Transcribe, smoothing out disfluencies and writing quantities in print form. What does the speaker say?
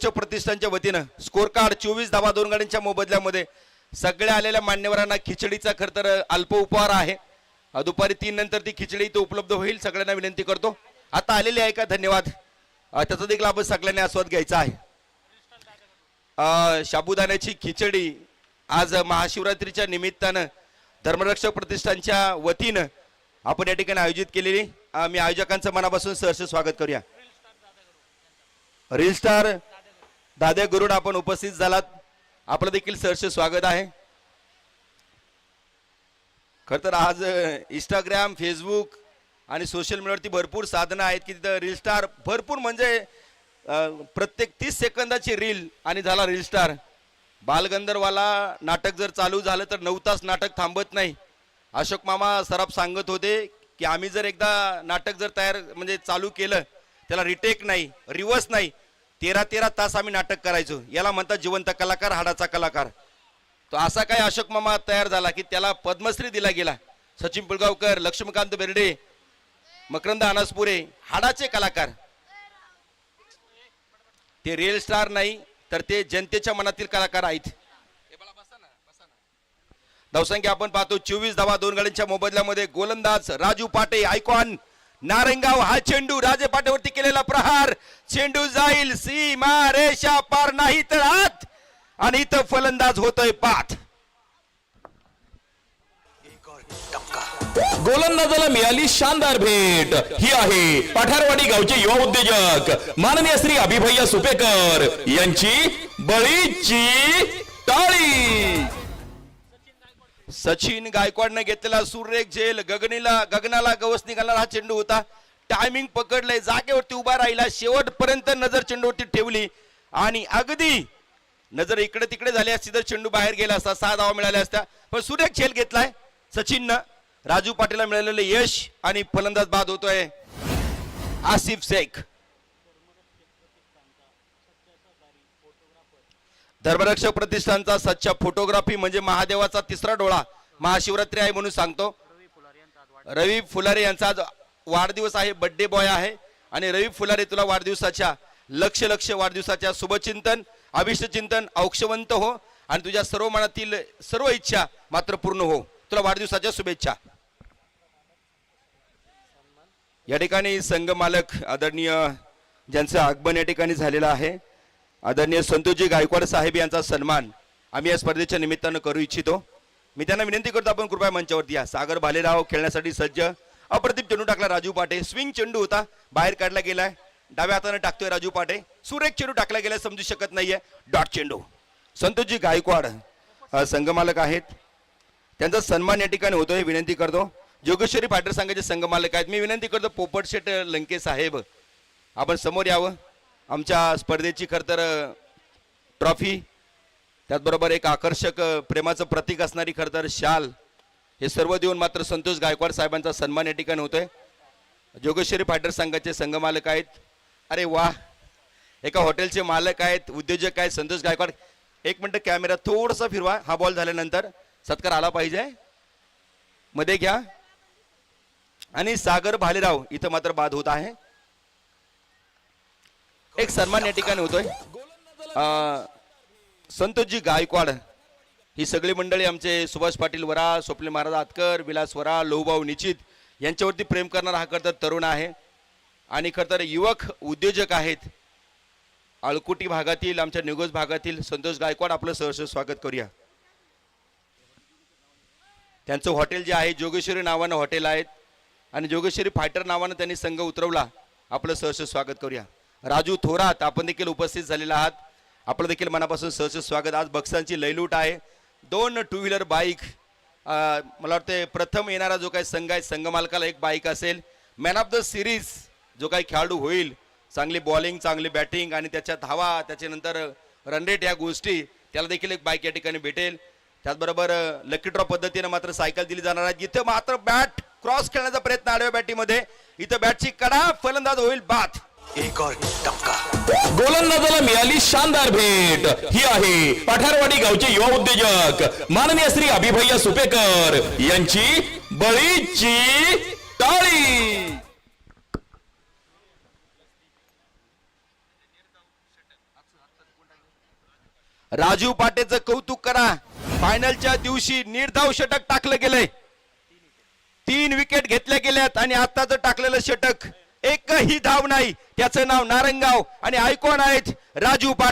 धर्मरक्षक प्रतिष्ठानच्या वतीनं score card 24 धावा 2 गाड्यांच्या मोबदल्यामध्ये सगळ्या आलेल्या मान्यवरांना खिचडीचा खरतर अल्प उपहार आहे। दुपारी 3 नंतर ती खिचडी इथे उपलब्ध होईल। सगळ्यांना विनंती करतो आता आलेले आहे का धन्यवाद, त्याचा देखील लाभ सगळ्यांनी आस्वाद घ्यायचा आहे। साबुदाण्याची खिचडी आज महाशिवरात्रीच्या निमित्तानं धर्मरक्षक प्रतिष्ठानच्या वतीनं आपण या ठिकाणी आयोजित केलेली, मी आयोजकांचं मनापासून सहर्ष स्वागत करूया। रील स्टार दादा गरुड आपण उपस्थित झालात, आपलं देखील सहर्ष स्वागत आहे। खर तर आज इंस्टाग्राम फेसबुक आणि सोशल मीडियावरती भरपूर साधनं आहेत की तिथं रील स्टार भरपूर म्हणजे प्रत्येक 30 सेकंदाची रील आणि झाला रील स्टार। बालगंधर्वाला नाटक जर चालू झालं तर 9 तास नाटक थांबत नाही। अशोक मामा सराफ सांगत होते की आम्ही जर एकदा नाटक जर तयार म्हणजे चालू केलं त्याला रिटेक नाही रिवर्स नाही 13 तास आम्ही नाटक करायचो। याला म्हणतात जिवंत कलाकार हाडाचा कलाकार। तो असा काय अशोक मामा तयार झाला की त्याला पद्मश्री दिला गेला। सचिन पिळगावकर लक्ष्मीकांत बेर्डे मकरंद अनासपुरे हाडाचे कलाकार। ते रिअल स्टार नाही तर ते जनतेच्या मनातील कलाकार आहेत। धावसंख्या आपण पाहतो 24 धावा 2 गाड्यांच्या मोबदल्यामध्ये गोलंदाज राजू पाटे आयकॉन नारंगाव। हा चेंडू राजे पाटेवरती केलेला प्रहार, चेंडू जाईल सीमा रेषा पार नाही तर आत आणि इथं फलंदाज होतोय पाठ। गोलंदाजाला मिळाली शानदार भेट। ही आहे पठारवाडी गावचे युवा उद्योजक माननीय श्री अभिभैया सुपेकर यांची बळीची टाळी। सचिन गायकवाडने घेतलेला सुरेख झेल गगनाला गवस निघाला हा चेंडू होता। टायमिंग पकडले, जागेवरती उभा राहिला, शेवटपर्यंत नजर चेंडूवरती ठेवली आणि अगदी नजर इकडे तिकडे झाली असती तर चेंडू बाहेर गेला असता, 6 धावा मिळाल्या असत्या। पण सुरेख झेल घेतलाय सचिननं। राजू पाटीलला मिळालेलं यश आणि फलंदाज बाद होतोय आसिफ शेख। धर्मरक्षक प्रतिष्ठानचा सच्चा फोटोग्राफी म्हणजे महादेवाचा तिसरा डोळा। महाशिवरात्री आहे म्हणून सांगतो। रवी फुलारे यांचा आज वाढदिवस आहे, बर्थडे बॉय आहे आणि रवी फुलारे तुला वाढदिवसाच्या लक्ष वाढदिवसाच्या शुभचिंतन अभिष्टचिंतन औक्षवंत हो आणि तुझ्या सर्व मनातील सर्व इच्छा मात्र पूर्ण हो। तुला वाढदिवसाच्या शुभेच्छा। या ठिकाणी संघ मालक आदरणीय ज्यांचं आगमन या ठिकाणी झालेलं आहे आदरणीय संतोषजी गायकवाड साहेब यांचा सन्मान आम्ही या स्पर्धेच्या निमित्तानं करू इच्छितो। मी त्यांना विनंती करतो आपण कृपया मंचावरती या। सागर भालेराव खेळण्यासाठी सज्ज। अप्रतिम चेंडू टाकला राजू पाटे, स्विंग चेंडू होता, बाहेर काढला गेलाय, डाव्या हाताने टाकतोय राजू पाटे। सुरेख चेंडू टाकला गेलाय, समजू शकत नाहीये, डॉट चेंडू। संतोषजी गायकवाड संघ मालक आहेत, त्यांचा सन्मान या ठिकाणी होतोय। विनंती करतो जोगेश्वरी फायटर संघाचे संघ मालक आहेत, मी विनंती करतो पोपट शेठ लंके साहेब आपण समोर यावं। आमच्या स्पर्धेची खरतर ट्रॉफी त्याचबरोबर एक आकर्षक प्रेमाचं प्रतीक असणारी खरतर शाल हे सर्व देऊन मात्र संतोष गायकवाड साहेबांचा सन्मान या ठिकाणी होतोय। जोगेश्वरी फायटर संघाचे संघ मालक आहेत। अरे वा, एका हॉटेलचे मालक आहेत, उद्योजक आहेत संतोष गायकवाड। 1 मिनिट कॅमेरा थोडासा फिरवा, हा बॉल झाल्यानंतर सत्कार आला पाहिजे, मध्ये घ्या। आणि सागर भालेराव इथं मात्र बाद होत आहे, एक सन्मान या ठिकाणी होतोय। संतोषजी गायकवाड ही सगळी मंडळी आमचे सुभाष पाटील वरा, स्वप्नील महाराज आतकर, विलास वरा, लोहभाऊ निश्चित यांच्यावरती प्रेम करणारा हा खरतर तरुण आहे आणि खरतर युवक उद्योजक आहेत। आळकुटी भागातील आमच्या निगोज भागातील संतोष गायकवाड आपलं सहर्ष स्वागत करूया। त्यांचं हॉटेल जे आहे जोगेश्वरी नावानं हॉटेल आहेत आणि जोगेश्वरी फायटर नावानं त्यांनी संघ उतरवला, आपलं सहर्ष स्वागत करूया। राजू थोरात आपण देखील उपस्थित झालेला आहात, आपलं देखील मनापासून सहर्ष स्वागत। आज बक्षांची लयलूट आहे, 2 टू व्हीलर बाईक, मला वाटतं प्रथम येणारा जो काही संघ आहे संघ मालकाला एक बाईक असेल। मॅन ऑफ द सिरीज जो काही खेळाडू होईल, चांगली बॉलिंग चांगली बॅटिंग आणि त्याच्या धावा त्याच्यानंतर रन रेट या गोष्टी, त्याला देखील एक बाईक या ठिकाणी भेटेल। त्याचबरोबर लकी ड्रॉ पद्धतीने मात्र सायकल दिली जाणार आहे। इथे मात्र बॅट क्रॉस खेळण्याचा प्रयत्न आडव्या बॅटीमध्ये, इथं बॅटची कडा, फलंदाज होईल बाद। एक और टपका। गोलंदाजाला मिळाली शानदार भेट। ही आहे पठारवाडी गावचे युवा उद्योजक माननीय श्री अभिभैया सुपेकर यांची बळीची टाळी। राजू पाटेचं कौतुक करा. फायनलच्या दिवशी निर्धाव षटक टाकलं गेलंय. 3 विकेट घेतल्या गेल्यात आणि आताच टाकलेलं षटक एकही धाव नाही. त्याचं नाव नारंगाव आणि आयकॉन आहेत राजू पाटील.